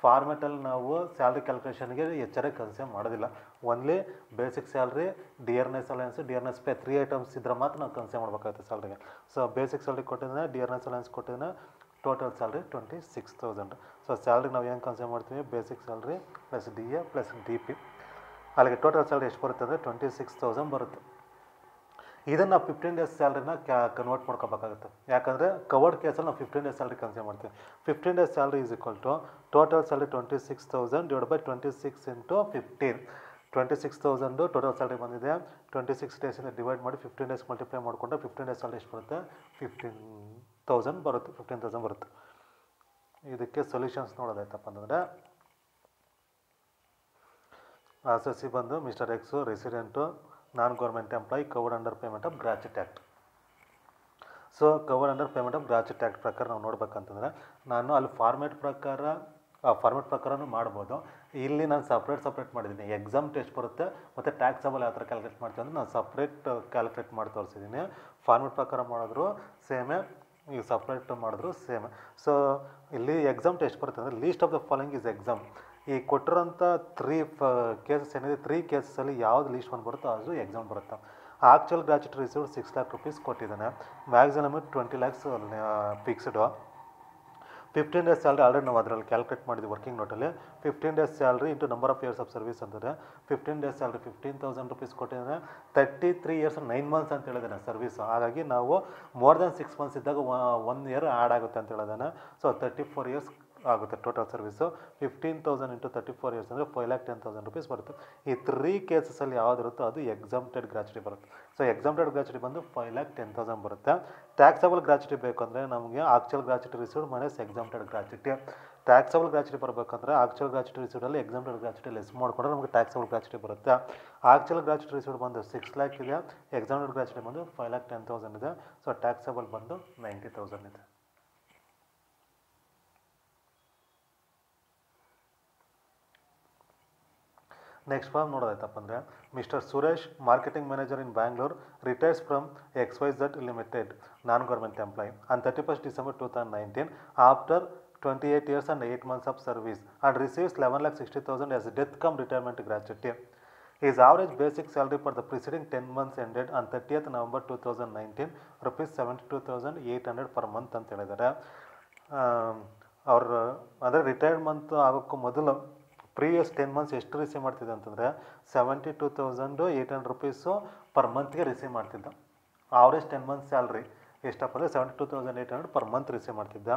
ಫಾರ್ಮೆಟಲ್ಲಿ ನಾವು ಸ್ಯಾಲ್ರಿ ಕ್ಯಾಲ್ಕುಲೇಷನ್ಗೆ HRA ಕನ್ಸಿಡರ್ ಮಾಡೋದಿಲ್ಲ. Only basic salary, dearness allowance, dearness pay 3 items ಇದ್ರೆ ಮಾತ್ರ ನಾವು ಕನ್ಸಿಡರ್ ಮಾಡಬೇಕಾಗುತ್ತೆ ಸ್ಯಾಲ್ರಿಗೆ. ಸೊ ಬೇಸಿಕ್ ಸ್ಯಾಲ್ರಿ ಕೊಟ್ಟಿದ್ದಾನೆ, ಡಿಯರ್ನೆಸ್ ಅಲೈನ್ಸ್ ಕೊಟ್ಟಿದ್ದಾನೆ, ಟೋಟಲ್ ಸ್ಯಾಲ್ರಿ 26,000. ಸೊ ಸ್ಯಾಲ್ರಿ ನಾವು ಏನು ಕನ್ಸಿಡರ್ ಮಾಡ್ತೀವಿ, basic salary plus DA plus DP. ಅಲ್ಲಿಗೆ ಟೋಟಲ್ ಸ್ಯಾಲ್ರಿ ಎಷ್ಟು ಬರುತ್ತೆ ಅಂದರೆ 26,000 ಬರುತ್ತೆ. ಇದನ್ನು ನಾವು 15 days ಸ್ಯಾಲ್ರಿನ ಕನ್ವರ್ಟ್ ಮಾಡ್ಕೋಬೇಕಾಗುತ್ತೆ. ಯಾಕಂದರೆ ಕವರ್ಡ್ ಕೇಸಲ್ಲಿ ನಾವು 15 days ಸ್ಯಾಲ್ರಿ ಕನ್ಸಿಡರ್ ಮಾಡ್ತೀವಿ. 15 days salary is equal to total salary 26,000 divide by 26 into 15. 26,000 total salary ಬಂದಿದೆ. 26 ಡೇಸಿಂದ ಡಿವೈಡ್ ಮಾಡಿ 15 days ಮಲ್ಟಿಪ್ಲೈ ಮಾಡಿಕೊಂಡ್ರೆ 15 days ಸ್ಯಾಲ್ರಿ ಎಷ್ಟು ಬರುತ್ತೆ, 15,000 ಬರುತ್ತೆ. 15,000 ಬರುತ್ತೆ. ಇದಕ್ಕೆ ಸೊಲ್ಯೂಷನ್ಸ್ ನೋಡೋದಾಯ್ತಪ್ಪ ಅಂತಂದರೆ RCC ಬಂದು mister X resident non government employee covered under payment of gratuity act. So covered under payment of gratuity act ಪ್ರಕಾರ ನಾವು ನೋಡ್ಬೇಕಂತಂದರೆ ನಾನು ಅಲ್ಲಿ ಫಾರ್ಮೇಟ್ ಪ್ರಕಾರನೂ ಮಾಡ್ಬೋದು. ಇಲ್ಲಿ ನಾನು ಸಪ್ರೇಟ್ ಮಾಡಿದ್ದೀನಿ. ಎಕ್ಸಾಮ್ ಟೆಸ್ಟ್ ಬರುತ್ತೆ ಮತ್ತು ಟ್ಯಾಕ್ಸಬಲ್ ಯಾವ ಥರ ಕ್ಯಾಲ್ಕುಲೇಟ್ ಮಾಡ್ತೀವಿ ಅಂದರೆ ನಾನು ಸಪ್ರೇಟ್ ಕ್ಯಾಲ್ಕುಲೇಟ್ ಮಾಡಿ ತೋರಿಸಿದ್ದೀನಿ. ಫಾರ್ಮೇಟ್ ಪ್ರಕಾರ ಮಾಡಿದ್ರು ಸೇಮೇ, ಈಗ ಸಪ್ರೇಟ್ ಮಾಡಿದ್ರು ಸೇಮೆ. ಸೊ ಇಲ್ಲಿ ಎಕ್ಸಾಮ್ ಟೆಸ್ಟ್ ಬರುತ್ತೆ ಅಂದರೆ least of the following is exempt. ಈ ಕೊಟ್ಟಿರೋಂಥ 3 ಕೇಸಸ್ ಏನಿದೆ, 3 ಕೇಸಸಲ್ಲಿ ಯಾವ್ದು ಲೀಸ್ಟ್ ಒಂದು ಬರುತ್ತೋ ಅದು ಎಕ್ಸಾಮ್ ಬರುತ್ತೆ. Actual gratuity received 6 lakh rupees ಕೊಟ್ಟಿದ್ದಾನೆ. Maximum limit 20 lakhs fixed. 15 days salary already ನಾವು ಅದರಲ್ಲಿ ಕ್ಯಾಲ್ಕುಲೇಟ್ ಮಾಡಿದ್ವಿ ವರ್ಕಿಂಗ್ ನೋಟಲ್ಲಿ. 15 days salary into number of years of service ಅಂದರೆ 15 days ಸ್ಯಾಲ್ರಿ 15,000 rupees ಕೊಟ್ಟಿದ್ದಾನೆ. 33 years 9 months ಅಂತ ಹೇಳಿದ್ದಾನೆ ಸರ್ವಿಸು. ಹಾಗಾಗಿ ನಾವು ಮೋರ್ ದೆನ್ 6 months ಇದ್ದಾಗ 1 year ಆ್ಯಡ್ ಆಗುತ್ತೆ ಅಂತ ಹೇಳಿದ್ದಾನೆ. ಸೊ 34 years ಆಗುತ್ತೆ ಟೋಟಲ್ ಸರ್ವಿಸು. 15,000 ಇಂಟು 34 years ಅಂದರೆ 5,10,000 rupees ಬರುತ್ತೆ. ಈ 3 ಕೇಸಸಲ್ಲಿ ಯಾವುದಿರುತ್ತೋ ಅದು ಎಕ್ಸಾಮ್ಟೆಡ್ ಗ್ರಾಚ್ಯುಟಿ ಬರುತ್ತೆ. ಸೊ ಎಕ್ಸಾಮ್ಟೆಡ್ ಗ್ರಾಚ್ಯುಟಿ ಬಂದು 5,10,000 ಬರುತ್ತೆ. ಟ್ಯಾಕ್ಸಬಲ್ ಗ್ರಾಚ್ಯುಟಿ ಬೇಕಂದರೆ ನಮಗೆ actual gratuity received minus exempted gratuity. Taxable gratuity ಬರಬೇಕಂದ್ರೆ ಆಕ್ಚುಯಲ್ ಗ್ರಾಚ್ಯುಟಿ ರಿಸೀವ್ಡಲ್ಲಿ ಎಕ್ಸಾಮ್ಟೆಡ್ ಗ್ರಾಚ್ಯುಟಿ ಲೆಸ್ ಮಾಡಿಕೊಂಡ್ರೆ ನಮಗೆ ಟ್ಯಾಕ್ಸಬಲ್ ಗ್ರಾಚ್ಯುಟಿ ಬರುತ್ತೆ. ಆಕ್ಚುಯಲ್ ಗ್ರಾಚ್ಯುಟಿ ರಿಸೀವ್ಡ್ ಬಂದು 6 lakh ಇದೆ, ಎಕ್ಸಾಮ್ಟೆಡ್ ಗ್ರಾಚ್ಯುಟಿ ಬಂದು 5,10,000 ಇದೆ. ಸೊ ಟ್ಯಾಕ್ಸಬಲ್ ಬಂದು 90,000 ಇದೆ. ನೆಕ್ಸ್ಟ್ ಫಾರ್ಮ್ ನೋಡೋದಾಯ್ತಪ್ಪ ಅಂದರೆ mister Suresh marketing manager in Bangalore retires from XYZ limited non government employee on 31st December 2019 after 28 years and 8 months of service and receives 11,60,000 as death cum retirement gratuity. His average basic salary for the preceding 10 months ended on 30th November 2019 rupees 72,800 per month ಅಂತ ಹೇಳಿದ್ದಾರೆ. ಅವ್ರ ಅಂದರೆ retired month ಆಗೋಕ್ಕೂ ಮೊದಲು previous 10 months ಎಷ್ಟು receive ಮಾಡ್ತಿದ್ದೆ ಅಂತಂದರೆ 72,800 rupees per ಮಂತ್ಗೆ receive ಮಾಡ್ತಿದ್ದ. ಆವ್ರೇಜ್ 10 months ಸ್ಯಾಲ್ರಿ ಎಷ್ಟಪ್ಪ ಅಂದರೆ 72,800 per month ರಿಸೀವ್ ಮಾಡ್ತಿದ್ದ.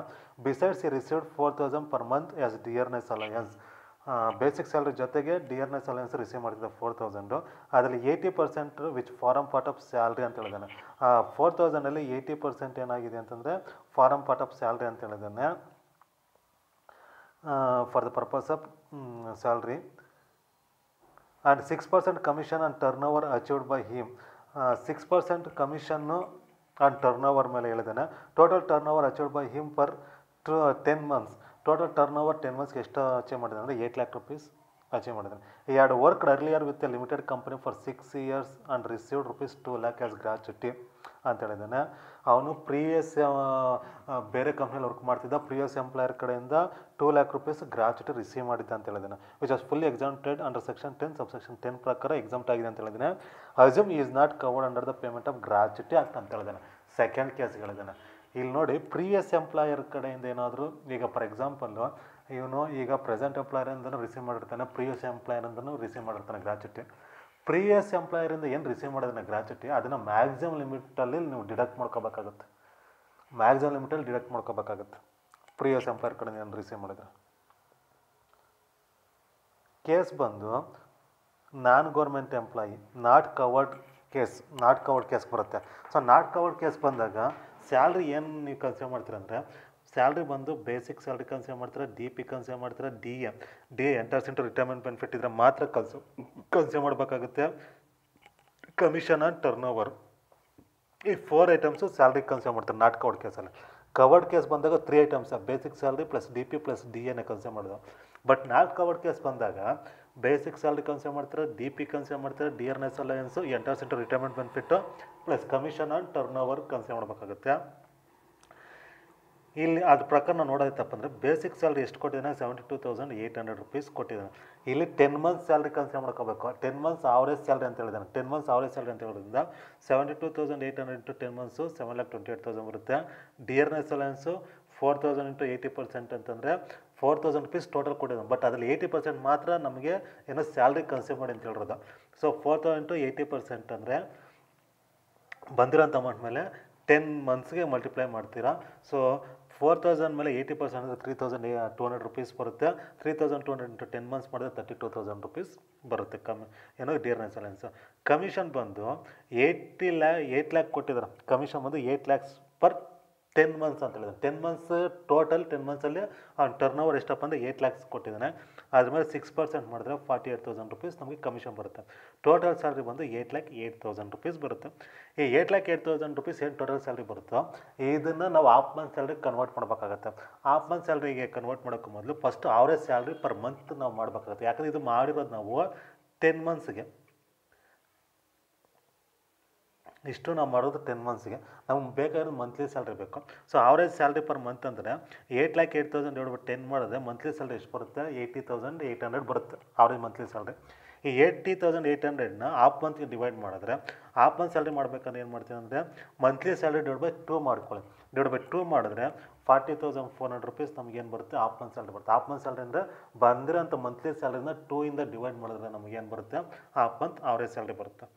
ಬಿಸೈಡ್ಸ್ ಈ received 4,000 per month as dearness allowance. Basic salary ಜೊತೆಗೆ ಡಿಯರ್ನೆಸ್ ಅಲಯನ್ಸ್ ರಿಸೀವ್ ಮಾಡ್ತಿದ್ದ 4,000. ಅದರಲ್ಲಿ 80% which form part of salary ಅಂತ ಹೇಳಿದ್ದಾನೆ. 4,000ಅಲ್ಲಿ 80% ಏನಾಗಿದೆ ಅಂತಂದರೆ ಫಾರಮ್ ಪಾರ್ಟ್ ಆಫ್ ಸ್ಯಾಲ್ರಿ ಅಂತ ಹೇಳಿದ್ದಾನೆ. For the purpose of salary and 6% commission on turn over achieved by him. 6% commission on turn over ಮೇಲೆ ಹೇಳಿದ್ದಾನೆ. Total turn over achieved by him per 10 months. Total turn over 10 monthsಗೆ ಎಷ್ಟು achieve ಮಾಡಿದ್ದಾನೆ ಅಂದರೆ 8 lakh rupees achieve ಮಾಡಿದ್ದಾನೆ. He had worked earlier with A limited company for 6 years and received ₹2 lakh as gratuity ಅಂತ ಹೇಳಿದ್ದಾನೆ. ಅವನು previous ಬೇರೆ ಕಂಪ್ನಿಯಲ್ಲಿ work ಮಾಡ್ತಿದ್ದ. ಪ್ರೀವಿಯಸ್ ಎಂಪ್ಲಾಯರ್ ಕಡೆಯಿಂದ 2 lakh rupees ಗ್ರಾಚ್ಯುಟಿ ರಿಸೀವ್ ಮಾಡಿದ್ದ ಅಂತ ಹೇಳಿದ್ದಾನೆ. Which was fully exempted under section 10 subsection 10 ಪ್ರಕಾರ ಎಕ್ಸಾಮ್ಟ್ ಆಗಿದೆ ಅಂತ ಹೇಳಿದ್ದಾನೆ. Assume is not covered under the payment of gratuity act ಅಂತ ಹೇಳಿದ್ದಾನೆ. ಸೆಕೆಂಡ್ ಕೇಸ್ ಹೇಳಿದ್ದಾನೆ. ಇಲ್ಲಿ ನೋಡಿ ಪ್ರೀವಿಯಸ್ ಎಂಪ್ಲಾಯರ್ ಕಡೆಯಿಂದ ಏನಾದರೂ ಈಗ ಫಾರ್ ಎಕ್ಸಾಂಪಲ್ಲು ಇವನು ಈಗ ಪ್ರೆಸೆಂಟ್ ಎಂಪ್ಲಾಯರ್ ಅಂತಲೂ ರಿಸೀವ್ ಮಾಡಿರ್ತಾನೆ, ಪ್ರೀವಿಯಸ್ ಎಂಪ್ಲಾಯರ್ ಅಂತಲೂ ರಿಸೀವ್ ಮಾಡಿರ್ತಾನೆ ಗ್ರಾಚ್ಯುಟಿ. ಪ್ರೀವಿಯಸ್ ಎಂಪ್ಲಾಯರಿಂದ ಏನು ರಿಸೀವ್ ಮಾಡೋದನ್ನ ಗ್ರಾಚ್ಯುಟಿ ಅದನ್ನು ಮ್ಯಾಕ್ಸಿಮಮ್ ಲಿಮಿಟಲ್ಲಿ ನೀವು ಡಿಡಕ್ಟ್ ಮಾಡ್ಕೋಬೇಕಾಗುತ್ತೆ. ಮ್ಯಾಕ್ಸಿಮಮ್ ಲಿಮಿಟಲ್ಲಿ ಡಿಡಕ್ಟ್ ಮಾಡ್ಕೋಬೇಕಾಗುತ್ತೆ ಪ್ರೀವಿಯಸ್ ಎಂಪ್ಲಾಯರ್ ಕಡೆಯಿಂದ ಏನು ರಿಸೀವ್ ಮಾಡಿದ್ರೆ. ಕೇಸ್ ಬಂದು non government employee not covered case ಬರುತ್ತೆ. ಸೊ ನಾಟ್ ಕವರ್ಡ್ ಕೇಸ್ ಬಂದಾಗ ಸ್ಯಾಲ್ರಿ ಏನು ನೀವು ಕನ್ಸಿಡರ್ ಮಾಡ್ತೀರ ಅಂದರೆ ಸ್ಯಾಲ್ರಿ ಬಂದು ಬೇಸಿಕ್ ಸ್ಯಾಲ್ರಿ ಕನ್ಸಿಡರ್ ಮಾಡ್ತಾರೆ, ಡಿ ಪಿ ಕನ್ಸಿಡರ್ ಮಾಡ್ತಾರೆ, D enters into retirement benefit ಇದ್ರೆ ಮಾತ್ರ ಕನ್ಸಿಡರ್ ಮಾಡಬೇಕಾಗುತ್ತೆ. ಕಮಿಷನ್ ಆನ್ ಟರ್ನ್ ಓವರ್ ಈ 4 ಐಟಮ್ಸು ಸ್ಯಾಲ್ರಿ ಕನ್ಸಿಡರ್ ಮಾಡ್ತಾರೆ ನಾಟ್ ಕವರ್ಡ್ ಕೇಸಲ್ಲಿ. ಕವರ್ಡ್ ಕೇಸ್ ಬಂದಾಗ 3 items basic salary plus D P plus D ಎನೇ ಕನ್ಸಿಡರ್ ಮಾಡೋದು. ಬಟ್ ನಾಟ್ ಕವರ್ಡ್ ಕೇಸ್ ಬಂದಾಗ ಬೇಸಿಕ್ ಸ್ಯಾಲ್ರಿ ಕನ್ಸಿಡರ್ ಮಾಡ್ತಾರೆ, ಡಿ ಪಿ ಕನ್ಸಿಡರ್ ಮಾಡ್ತಾರೆ, dearness allowance, enters into retirement benefit plus commission on turnover consider ಮಾಡಬೇಕಾಗುತ್ತೆ. ಇಲ್ಲಿ ಅದ್ರ ಪ್ರಕಾರ ನಾವು ನೋಡೋದಪ್ಪ ಅಂದರೆ ಬೇಸಿಕ್ ಸ್ಯಾಲ್ರಿ ಎಷ್ಟು ಕೊಟ್ಟಿದ್ದಾನೆ 72,800 ರೂಪೀಸ್ ಕೊಟ್ಟಿದ್ದಾನೆ. ಇಲ್ಲಿ 10 ಮಂತ್ಸ್ ಸ್ಯಾಲ್ರಿ ಕನ್ಸಿಡರ್ ಮಾಡ್ಕೋಬೇಕು. 10 ಮಂತ್ಸ್ ಆವರೇಜ್ ಸ್ಯಾಲ್ರಿ ಅಂತ ಹೇಳಿದ್ದಾನೆ. 10 ಮಂತ್ಸ್ ಆವರೇಜ್ ಸ್ಯಾಲ್ರಿ ಅಂತ ಹೇಳೋದ್ರಿಂದ 72,800 ಇಂಟು 10 ಮಂತ್ಸು 7,28,000 ಬರುತ್ತೆ. Dearness allowance 4,000 into 80% ಅಂತಂದರೆ 4,000 ರೂಪೀಸ್ ಟೋಟಲ್ ಕೊಟ್ಟಿದ್ದಾನೆ. ಬಟ್ ಅದರಲ್ಲಿ 80% ಮಾತ್ರ ನಮಗೆ ಏನೋ ಸ್ಯಾಲ್ರಿ ಕನ್ಸಿಡರ್ ಮಾಡಿ ಅಂತ ಹೇಳಿರೋದು. ಸೊ 4,000 ಇಂಟು 80% ಅಂದರೆ ಬಂದಿರೋಂಥ ಅಮೌಂಟ್ ಮೇಲೆ 10 ಮಂತ್ಸ್ಗೆ ಮಲ್ಟಿಪ್ಲೈ ಮಾಡ್ತೀರಾ. ಸೊ 4,000 ಮೇಲೆ 80% ಅಂದರೆ 3,200 ರೂಪೀಸ್ ಬರುತ್ತೆ. 3,200 ಇಂಟು 10 ಮಂತ್ಸ್ ಮಾಡಿದ್ರೆ 32,000 ರೂಪೀಸ್ ಬರುತ್ತೆ. ಏನೋ dearness allowance. Commission ಬಂದು 8 lakh ಕೊಟ್ಟಿದ್ದಾರೆ. ಕಮಿಷನ್ ಬಂದು 8 lakhs ಪರ್ 10 ಮಂತ್ಸ್ ಅಂತ ಹೇಳಿದ್ದಾನೆ. 10 ಮಂತ್ಸ್ ಟೋಟಲ್ 10 ಮಂತ್ಸಲ್ಲಿ ಅವ್ನು ಟರ್ನ್ ಓವರ್ ಎಷ್ಟಪ್ಪ ಅಂದರೆ 8 lakhs ಕೊಟ್ಟಿದ್ದಾನೆ. ಅದ್ರ ಮೇಲೆ 6% ಮಾಡಿದ್ರೆ 48,000 ರೂಪೀಸ್ ನಮಗೆ ಕಮಿಷನ್ ಬರುತ್ತೆ. ಟೋಟಲ್ ಸ್ಯಾಲ್ರಿ ಬಂದು 8,08,000 ರೂಪೀಸ್ ಬರುತ್ತೆ. ಈ 8,08,000 ರೂಪೀಸ್ ಏನು ಟೋಟಲ್ ಸ್ಯಾಲ್ರಿ ಬರುತ್ತೋ ಇದನ್ನು ನಾವು ಹಾಫ್ ಮಂತ್ ಸ್ಯಾಲ್ರಿ ಕನ್ವರ್ಟ್ ಮಾಡಬೇಕಾಗತ್ತೆ. ಹಾಫ್ ಮಂತ್ ಸ್ಯಾಲ್ರಿಗೆ ಕನ್ವರ್ಟ್ ಮಾಡೋಕ್ಕೆ ಮೊದಲು first average salary per month ನಾವು ಮಾಡಬೇಕಾಗುತ್ತೆ. ಯಾಕಂದರೆ ಇದು ಮಾಡಿರೋದು ನಾವು 10 ಮಂತ್ಸ್ಗೆ, ಇಷ್ಟು ನಾವು ಮಾಡೋದು 10 ಮಂತ್ಸ್ಗೆ. ನಮ್ಗೆ ಬೇಕಾಗಿರೋದು ಮಂತ್ಲಿ ಸ್ಯಾಲ್ರಿ ಬೇಕು. So average salary per month ಅಂದರೆ 8,08,000 ಡಿವೈಡ್ 10 ಮಾಡಿದ್ರೆ ಮಂತ್ಲಿ ಸ್ಯಾಲ್ರಿ ಎಷ್ಟು ಬರುತ್ತೆ 80,800 ಬರುತ್ತೆ ಆವರೇಜ್ ಮಂತ್ಲಿ ಸ್ಯಾಲ್ರಿ. ಈ 80,800ನ ಹಾಫ್ ಮಂತ್ಗೆ ಡಿವೈಡ್ ಮಾಡಿದ್ರೆ ಹಾಫ್ ಮಂತ್ ಸ್ಯಾಲ್ರಿ ಮಾಡ್ಬೇಕಂದ್ರೆ ಏನು ಮಾಡ್ತೀವಿ ಅಂದರೆ ಮಂತ್ಲಿ ಸ್ಯಾಲ್ರಿ ಡಿವೈಡ್ ಬೈ 2 ಮಾಡ್ಕೊಳ್ಳಿ. ಡಿವೈಡ್ ಬೈ 2 ಮಾಡಿದ್ರೆ 40,400 ರೂಪೀಸ್ ನಮಗೇನು ಬರುತ್ತೆ ಹಾಫ್ ಮಂತ್ ಸ್ಯಾಲ್ರಿ ಬರುತ್ತೆ. ಹಾಫ್ ಮಂತ್ ಸ್ಯಾಲ್ರಿ ಅಂದರೆ ಬಂದಿರೋಂಥ ಮಂತ್ಲಿ ಸ್ಯಾಲ್ರಿನ 2ಇಂದ ಡಿವೈಡ್ ಮಾಡಿದ್ರೆ ನಮಗೇನು ಬರುತ್ತೆ ಹಾಫ್ ಮಂತ್ ಆವರೇಜ್ ಸ್ಯಾಲ್ರಿ ಬರುತ್ತೆ.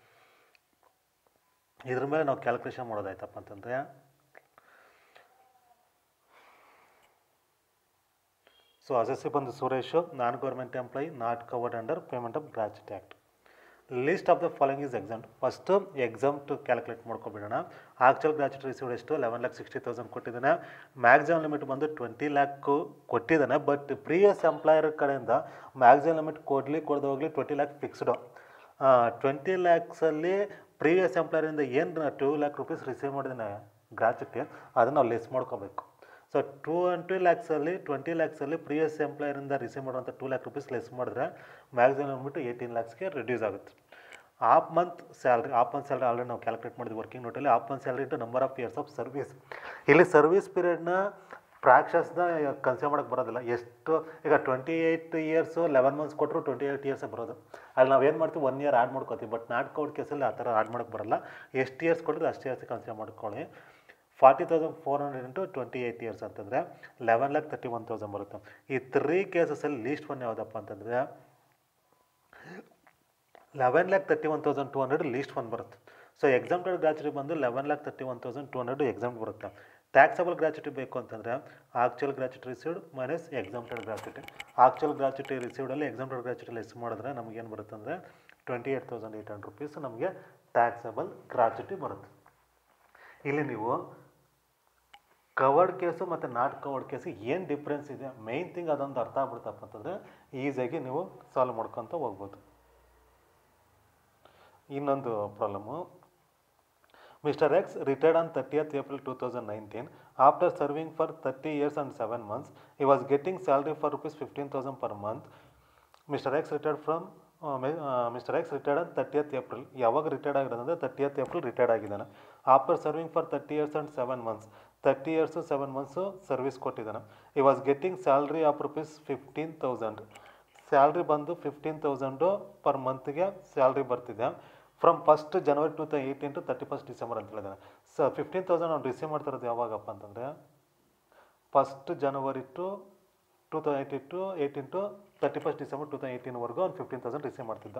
ಇದ್ರ ಮೇಲೆ ನಾವು ಕ್ಯಾಲ್ಕುಲೇಷನ್ ಮಾಡೋದಾಯ್ತಪ್ಪ ಅಂತಂದರೆ ಸೊ ಅಸೆಸ್ಸಿ ಬಂದು Suresh non government employee not covered under payment of gratuity act. List of the following is exempt. First exempt calculate ಮಾಡ್ಕೊಬಿಡೋಣ. ಆಕ್ಚುಲ್ ಗ್ರಾಚ್ಯುಟಿ ರಿಸೀವ್ಡ್ ಎಷ್ಟು 11,60,000 ಕೊಟ್ಟಿದ್ದಾನೆ. ಮ್ಯಾಕ್ಸಿಮಮ್ ಲಿಮಿಟ್ ಬಂದು 20 lakh ಕೊಟ್ಟಿದ್ದಾನೆ. ಬಟ್ ಪ್ರೀವಿಯಸ್ ಎಂಪ್ಲಾಯರ್ ಕಡೆಯಿಂದ maximum limit ಕೊಡದೆ ಹೋಗಲಿ 20 lakh fixed. 20 lakhsಲ್ಲಿ previous ಎಂಪ್ಲಾಯರಿಂದ ಏನು 2 lakh ರೂಪೀಸ್ ರಿಸೀವ್ ಮಾಡಿದ್ದಾನೆ ಗ್ರಾಚ್ಯುಟಿ ಅದನ್ನು ನಾವು ಲೆಸ್ ಮಾಡ್ಕೋಬೇಕು. ಸೊ 20 lakhsಲ್ಲಿ ಪ್ರೀವಿಯಸ್ ಎಂಪ್ಲಾಯರಿಂದ ರಿಸೀವ್ ಮಾಡೋಂಥ 2 lakh ರೂಪೀಸ್ ಲೆಸ್ ಮಾಡಿದ್ರೆ ಮ್ಯಾಕ್ಸಿಮಮ್ ಲಿಮಿಟ್ 18 lakhsಗೆ ರಿಡ್ಯೂಸ್ ಆಗುತ್ತೆ. ಹಾಫ್ ಮಂತ್ ಸ್ಯಾಲ್ರಿ ಆಲ್ರೆಡಿ ನಾವು ಕ್ಯಾಲ್ಕುಲೇಟ್ ಮಾಡಿದ್ವಿ ವರ್ಕಿಂಗ್ ನೋಟಲ್ಲಿ. Half month salary into number of years of service. ಇಲ್ಲಿ ಸರ್ವಿಸ್ ಪೀರಿಯಡ್ನ ಫ್ರಾಕ್ಷನ್ಸ್ನ ಕನ್ಸಿಡರ್ ಮಾಡೋಕ್ಕೆ ಬರೋದಿಲ್ಲ. ಎಷ್ಟು ಈಗ 28 years 11 months ಕೊಟ್ಟರು 28 years ಬರೋದು. ಅಲ್ಲಿ ನಾವು ಏನು ಮಾಡ್ತೀವಿ 1 year ಆ್ಯಡ್ ಮಾಡ್ಕೋತೀವಿ. ಬಟ್ ನಾಟ್ ಕವರ್ಡ್ ಕೇಸಲ್ಲಿ ಆ ಥರ ಆ್ಯಡ್ ಮಾಡೋಕ್ಕೆ ಬರೋಲ್ಲ. ಎಷ್ಟು ಇಯರ್ಸ್ ಕೊಟ್ಟರೆ ಅಷ್ಟು ಇಯರ್ಸ್ ಕನ್ಸಿಡರ್ ಮಾಡ್ಕೊಳ್ಳಿ. 40,400 ಇಂಟು 28 years ಅಂತಂದರೆ 11,31,000 ಬರುತ್ತೆ. ಈ 3 ಕೇಸಸಲ್ಲಿ ಲೀಸ್ಟ್ ಒನ್ ಯಾವುದಪ್ಪ ಅಂತಂದರೆ 11,31,200 ಲೀಸ್ಟ್ ಒನ್ ಬರುತ್ತೆ. ಸೊ ಎಕ್ಸಾಮ್ಟೆಡ್ ಗ್ರಾಚ್ಯುಟಿ ಬಂದು 11,31,200 ಎಕ್ಸಾಮ್ ಬರುತ್ತೆ. ಟ್ಯಾಕ್ಸಬಲ್ ಗ್ರಾಚ್ಯುಟಿ ಬೇಕು ಅಂತಂದರೆ actual gratuity received minus exempted gratuity. Actual gratuity ರಿಸೀವ್ಡಲ್ಲಿ ಎಕ್ಸಾಮ್ಟೆಡ್ ಗ್ರಾಚ್ಯುಟಿ ಲೆಸ್ ಮಾಡಿದ್ರೆ ನಮಗೇನು ಬರುತ್ತೆ ಅಂದರೆ 28,800 ರೂಪೀಸ್ ನಮಗೆ ಟ್ಯಾಕ್ಸಬಲ್ ಗ್ರಾಚ್ಯುಟಿ ಬರುತ್ತೆ. ಇಲ್ಲಿ ನೀವು ಕವರ್ಡ್ ಕೇಸು ಮತ್ತು ನಾಟ್ ಕವರ್ಡ್ ಕೇಸು ಏನು ಡಿಫ್ರೆನ್ಸ್ ಇದೆ ಮೇಯ್ನ್ ಥಿಂಗ್ ಅದೊಂದು ಅರ್ಥ ಆಗ್ಬಿಡ್ತಪ್ಪ ಅಂತಂದರೆ ಈಸಿಯಾಗಿ ನೀವು ಸಾಲ್ವ್ ಮಾಡ್ಕೊತ ಹೋಗ್ಬೋದು. ಇನ್ನೊಂದು problem, Mr. X retired on 30th April 2019. After serving for 30 years and 7 months, he was getting salary for rupees 15,000 per month. Mr. X retired on 30th April. ಯಾವಾಗ ರಿಟೈರ್ಡ್ ಆಗಿರೋದಂದರೆ 30th April ರಿಟೈರ್ಡ್ ಆಗಿದ್ದಾನೆ. After serving for 30 years and 7 months. 30 years 7 months service ಕೊಟ್ಟಿದ್ದಾನೆ. he was getting salary of rupees 15,000. Salary ಬಂದು 15,000 per ಮಂತ್ಗೆ salary ಬರ್ತಿದೆ. From 1st January 2018 to 31st December ಅಂತ ಹೇಳಿದ್ದಾನೆ. 15,000 ನಾವು receive ಮಾಡ್ತಿರೋದು ಯಾವಾಗಪ್ಪ ಅಂತಂದರೆ first January to 2018 to 31st December 2018ವರೆಗೂ ಅವ್ನು 15,000 ರಿಸೀವ್ ಮಾಡ್ತಿದ್ದ.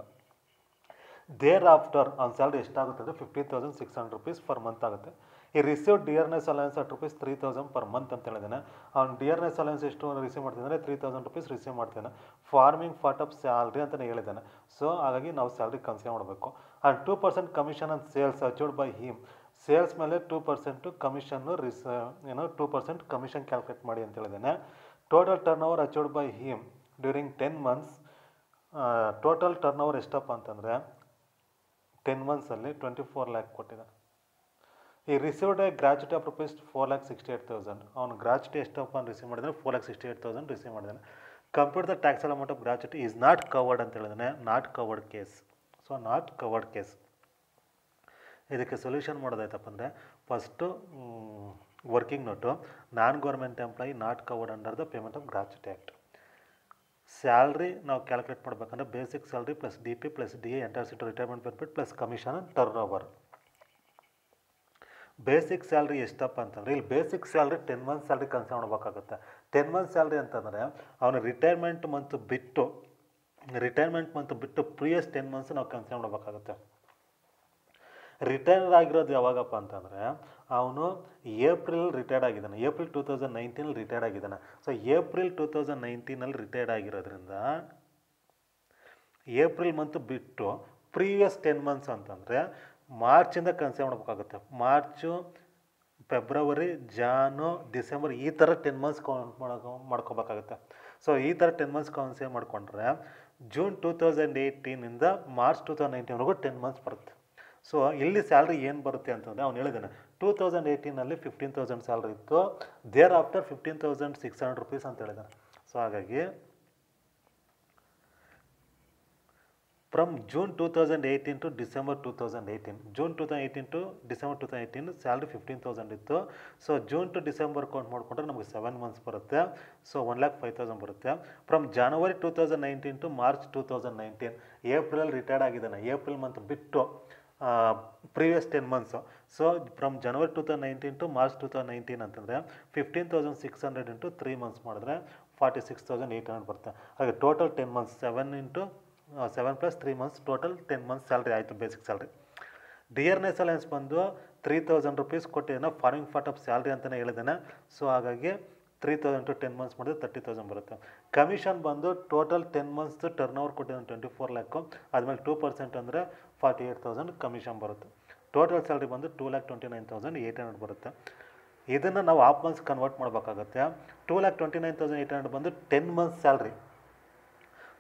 ದೇರ್ ಆಫ್ಟರ್ ಅವ್ನ ಸ್ಯಾಲ್ರಿ ಎಷ್ಟಾಗುತ್ತೆ ಅಂದರೆ 15,600 rupees ಪರ್ ಮಂತ್ ಆಗುತ್ತೆ. ಈ receive dearness allowance at rupees 3,000 per month ಅಂತ ಹೇಳಿದ್ದಾನೆ. ಅವ್ನು ಡಿಯರ್ನೆಸ್ ಅಲವೆನ್ಸ್ ಎಷ್ಟು ರಿಸೀವ್ ಮಾಡ್ತಿದ್ದಾನೆ 3,000 rupees ರಿಸೀವ್ ಮಾಡ್ತಾನೆ. ಫಾರ್ಮಿಂಗ್ ಪಾರ್ಟ್ ಆಫ್ ಸ್ಯಾಲ್ರಿ ಅಂತಲೇ ಹೇಳಿದ್ದಾನೆ. ಸೊ ಹಾಗಾಗಿ ನಾವು ಸ್ಯಾಲ್ರಿ ಕನ್ಸಿಡರ್ ಮಾಡಬೇಕು. And 2% commission on sales achieved by him. Sales ಮೇಲೆ 2% ಕಮಿಷನ್ನು 2% ಕಮಿಷನ್ ಕ್ಯಾಲ್ಕುಲೇಟ್ ಮಾಡಿ ಅಂತ ಹೇಳಿದ್ದಾನೆ. Total turn over achieved by him during 10 months. Total turn over ಎಷ್ಟಪ್ಪ ಅಂತಂದರೆ 10 monthsಲ್ಲಿ 24 lakh ಕೊಟ್ಟಿದ್ದಾನೆ. ಈ ರಿಸೀವ್ಡ್ ಗ್ರಾಚ್ಯುಟಿ ಆಫ್ rupees 4,68,000. ಅವನು ಗ್ರಾಚ್ಯುಟಿ ಎಷ್ಟಪ್ಪ ಅಂತ ರಿಸೀವ್ ಮಾಡಿದರೆ 4,68,000 ರಿಸೀವ್ ಮಾಡಿದ್ದಾನೆ. Compute the taxable amount of gratuity is not covered ಅಂತ ಹೇಳಿದ್ದಾನೆ. Not covered case. So not covered case. ಇದಕ್ಕೆ ಸೊಲ್ಯೂಷನ್ ಮಾಡೋದಾಯ್ತಪ್ಪ ಅಂದರೆ first working note non government employee not covered under the payment of gratuity act. Salary ನಾವು calculate ಮಾಡಬೇಕಂದ್ರೆ basic salary plus D P plus D A enters to retirement benefit plus commission turnover. Basic salary ಎಷ್ಟಪ್ಪ ಅಂತಂದರೆ ಇಲ್ಲಿ basic salary 10 months salary consider ಮಾಡಬೇಕಾಗುತ್ತೆ. 10 months salary ಅಂತಂದರೆ ಅವನು retirement month ಬಿಟ್ಟು previous 10 months ನಾವು ಕನ್ಸಿಡರ್ ಮಾಡಬೇಕಾಗುತ್ತೆ. ರಿಟೈರ್ಡ್ ಆಗಿರೋದು ಯಾವಾಗಪ್ಪ ಅಂತಂದರೆ ಅವನು ಏಪ್ರಿಲ್ ರಿಟೈರ್ಡ್ ಆಗಿದ್ದಾನೆ. ಏಪ್ರಿಲ್ 2019 ರಿಟೈರ್ಡ್ ಆಗಿದ್ದಾನೆ. ಸೊ ಏಪ್ರಿಲ್ 2019 ರಿಟೈರ್ಡ್ ಆಗಿರೋದ್ರಿಂದ ಏಪ್ರಿಲ್ ಮಂತ್ ಬಿಟ್ಟು ಪ್ರೀವಿಯಸ್ 10 months ಅಂತಂದರೆ ಮಾರ್ಚಿಂದ ಕನ್ಸಿಡರ್ ಮಾಡಬೇಕಾಗುತ್ತೆ. ಮಾರ್ಚು, ಫೆಬ್ರವರಿ, ಜಾನು, ಡಿಸೆಂಬರ್ ಈ ಥರ 10 months ಕೌಂಟ್ ಮಾಡ್ಕೋಬೇಕಾಗುತ್ತೆ. ಸೊ ಈ ಥರ 10 months ಕನ್ಸಿಡರ್ ಮಾಡಿಕೊಂಡ್ರೆ ಜೂನ್ 2018 ಮಾರ್ಚ್ 2019ವರೆಗೂ 10 months ಬರುತ್ತೆ. ಸೊ ಇಲ್ಲಿ ಸ್ಯಾಲ್ರಿ ಏನು ಬರುತ್ತೆ ಅಂತಂದರೆ ಅವ್ನು ಹೇಳಿದ್ದಾನೆ 2018 15,000 ಸ್ಯಾಲ್ರಿ ಇತ್ತು. ದೇರ್ ಆಫ್ಟರ್ 15,600 rupees ಅಂತ ಹೇಳಿದ್ದಾನೆ. ಸೊ ಹಾಗಾಗಿ from June 2018 to December 2018, June 2018 to December 2018 salary 15,000 ಇತ್ತು. So June to December count ಮಾಡಿಕೊಂಡ್ರೆ ನಮಗೆ 7 months ಬರುತ್ತೆ. ಸೊ 1,05,000 ಬರುತ್ತೆ. From January 2019 to March 2019 April retired ಆಗಿದ್ದಾನೆ. ಏಪ್ರಿಲ್ ಮಂತ್ ಬಿಟ್ಟು previous 10 months. So from January 2019 to March 2019 ಅಂತಂದರೆ 15,600 into 3 months ಮಾಡಿದ್ರೆ 46,800 ಬರುತ್ತೆ. ಹಾಗೆ total 10 months 7 + 3 months total 10 months salary ಆಯಿತು ಬೇಸಿಕ್ ಸ್ಯಾಲ್ರಿ. ಡಿಯರ್ನೆಸ್ ಅಲೈನ್ಸ್ ಬಂದು 3,000 rupees ಕೊಟ್ಟಿದ್ದಾನೆ. ಫಾರ್ಮಿಂಗ್ ಪಾರ್ಟ್ ಆಫ್ ಸ್ಯಾಲ್ರಿ ಅಂತಲೇ ಹೇಳಿದ್ದಾನೆ. ಸೊ ಹಾಗಾಗಿ 3,000 ಟು 10 months ಮಾಡಿದ್ರೆ 30,000 ಬರುತ್ತೆ. ಕಮಿಷನ್ ಬಂದು ಟೋಟಲ್ 10 months ಟರ್ನ್ ಓವರ್ ಕೊಟ್ಟಿದ್ದಾನೆ 24 lakh. ಆದಮೇಲೆ 2% ಅಂದರೆ 48,000 ಕಮಿಷನ್ ಬರುತ್ತೆ. ಟೋಟಲ್ ಸ್ಯಾಲ್ರಿ ಬಂದು 2,29,800 ಬರುತ್ತೆ. ಇದನ್ನು ನಾವು ಹಾಫ್ ಮಂತ್ಸ್ ಕನ್ವರ್ಟ್ ಮಾಡಬೇಕಾಗುತ್ತೆ. 2,29,800 ಬಂದು 10 months salary.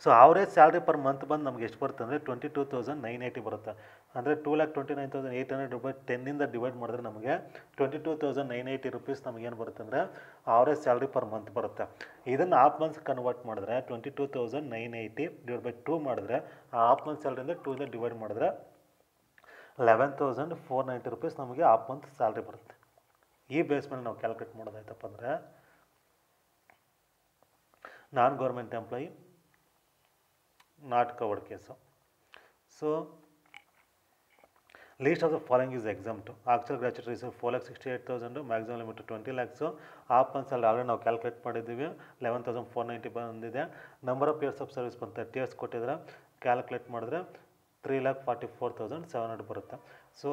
So average salary per month ಬಂದು ನಮ್ಗೆ ಎಷ್ಟು ಬರುತ್ತೆ ಅಂದರೆ 22,980 ಬರುತ್ತೆ. ಅಂದರೆ 2,29,800 ಬೈ 10 ಡಿವೈಡ್ ಮಾಡಿದ್ರೆ ನಮಗೆ 22,980 rupees ನಮಗೇನು ಬರುತ್ತೆ ಅಂದರೆ ಆವ್ರೇಜ್ ಸ್ಯಾಲ್ರಿ ಪರ್ ಮಂತ್ ಬರುತ್ತೆ. ಇದನ್ನು ಹಾಫ್ ಮಂತ್ಸ್ ಕನ್ವರ್ಟ್ ಮಾಡಿದ್ರೆ 22,980 ಡಿವೈಡ್ ಬೈ 2 ಮಾಡಿದ್ರೆ ಆ ಹಾಫ್ ಮಂತ್ ಸ್ಯಾಲ್ರಿಯಿಂದ 2 ಡಿವೈಡ್ ಮಾಡಿದ್ರೆ 11,490 rupees ನಮಗೆ ಹಾಫ್ ಮಂತ್ ಸ್ಯಾಲ್ರಿ ಬರುತ್ತೆ. ಈ ಬೇಸ್ ಮೇಲೆ ನಾವು ಕ್ಯಾಲ್ಕುಲೇಟ್ ಮಾಡೋದಾಯ್ತಪ್ಪ ಅಂದರೆ non government employee not covered case. So least of the following is exempt. Actual gratuity receive 4,68,000, maximum limit 20 lakhs. Half months ಅಲ್ಲಿ ಆಲ್ರೆಡಿ ನಾವು ಕ್ಯಾಲ್ಕುಲೇಟ್ ಮಾಡಿದ್ದೀವಿ. 11,490 ಬಂದಿದೆ. Number of years of service ಬಂದು 30 years ಕೊಟ್ಟಿದ್ರೆ ಕ್ಯಾಲ್ಕುಲೇಟ್ ಮಾಡಿದ್ರೆ 3,44,700 ಬರುತ್ತೆ. ಸೊ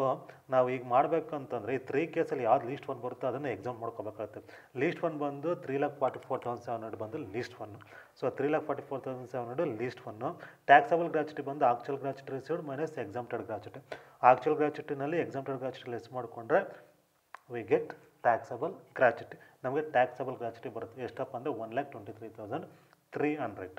ನಾವು ಈಗ ಮಾಡಬೇಕಂತಂದರೆ ಈ 3 ಕೇಸಲ್ಲಿ ಯಾವ್ದು ಲೀಸ್ಟ್ 1 ಬರುತ್ತೋ ಅದನ್ನು ಎಕ್ಸಾಮ್ ಮಾಡ್ಕೋಬೇಕಾಗುತ್ತೆ. ಲೀಸ್ಟ್ 1 ಬಂದು 3,44,700 ಬಂದು least 1. So 3,44,700 least 1. Taxable gratuity ಬಂದು actual gratuity received minus exempted gratuity. Actual ಗ್ರಾಚ್ಯುಟಿನಲ್ಲಿ ಎಕ್ಸಾಮ್ಟೆಡ್ ಗ್ರಾಚ್ಯುಟಿ ಲೆಸ್ ಮಾಡಿಕೊಂಡ್ರೆ ವಿ ಗೆಟ್ ಟ್ಯಾಕ್ಸಬಲ್ ಗ್ರಾಚ್ಯುಟಿ. ನಮಗೆ ಟ್ಯಾಕ್ಸಬಲ್ ಗ್ರಾಚ್ಯುಟಿ ಬರುತ್ತೆ ಎಷ್ಟಪ್ಪ ಅಂದರೆ 1,23,300.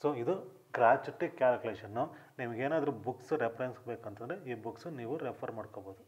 ಸೊ ಇದು ಗ್ರಾಚ್ಯುಟಿ ಕ್ಯಾಲ್ಕುಲೇಷನ್ನು. ನಿಮಗೇನಾದರೂ ಬುಕ್ಸ್ ರೆಫರೆನ್ಸ್ ಬೇಕಂತಂದರೆ ಈ ಬುಕ್ಸು ನೀವು ರೆಫರ್ ಮಾಡ್ಕೋಬೋದು.